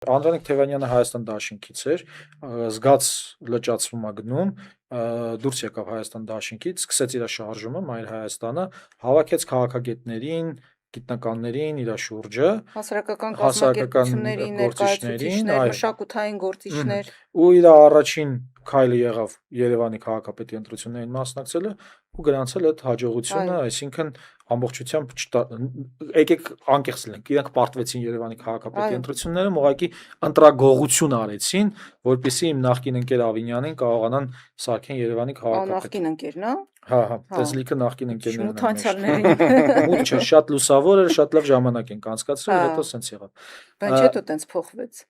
Անդրանիկ Թևանյանը Հայաստան դաշինքից էր, զգաց լճացվում է գնում, դուրս եկավ Հայաստան դաշինքից, սկսեց իր շարժումը Մայր Հայաստանը, հավաքեց քաղաքագետներին, գիտնականներին իր շուրջը, հասարակական կազմակերպությունների ներկայացուցիչներ, այո, մշակութային գործիչներ, ու իր առաջին քայլը եղավ Երևանի քաղաքապետի ընտրություններին մասնակցելը ու գրանցել այդ հաջողությունը, այսինքն ամբողջությամբ եկեք անկեղծ լինենք, իրանք պարտվեցին Երևանի քաղաքապետի ընտրությունները, ուղղակի ընտրագողություն արեցին, որպեսզի իմ նախկին ընկեր Ավինյանին կարողանան սարքեն Երևանի քաղաքապետ։ Նախկին ընկերն է։ Հա, դες լիքը նախկին ընկերներն են։ Մութանցյալներին։ Մութ չէ, շատ լուսավոր էր, շատ լավ ժամանակ ենք անցկացրել, հետո սենց եղավ։ Բայց հետո տենց փոխվեց։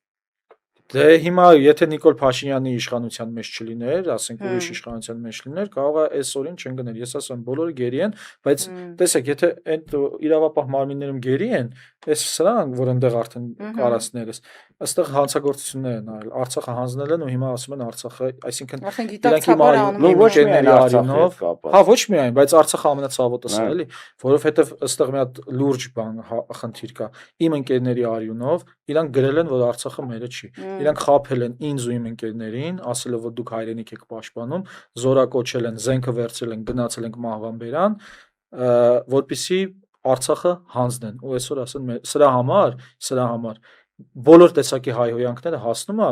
Դե հիմա եթե Նիկոլ Փաշինյանի իշխանության մեջ չլիներ, ասենք ուրիշ իշխանության մեջ լիներ, կարող է այս օրին չընկներ։ Ես ասում եմ, բոլորը գերի են, բայց տեսեք, եթե այդ իրավապահ մարմիններում գերի են, այս սրանք, որ այնտեղ արդեն կարասներս, այստեղ հանցագործություններ են արել, Արցախը հանձնել են ու հիմա ասում են Արցախը, այսինքն իրանք հիմա ոչ միայն արյունով, հա, ոչ միայն, բայց Արցախը ամենացավոտը սա էլի, որովհետև այստեղ մի հատ լուրջ բան խնդիր կա։ Իմ ընկերների արյունով իրանք գրել են, որ Արցախը մերը չի։ Իրանք խաբել են ինձ ու իմ ընկերներին, ասելով որ դուք հայրենիք եք պաշտպանում, զորակոչել են, զենքը վերցրել են, գնացել ենք մահվան բերան, որպեսզի Արցախը հանձնեն։ Ու այսօր ասեն սրա համար բոլոր տեսակի հայհոյանքները հասնում է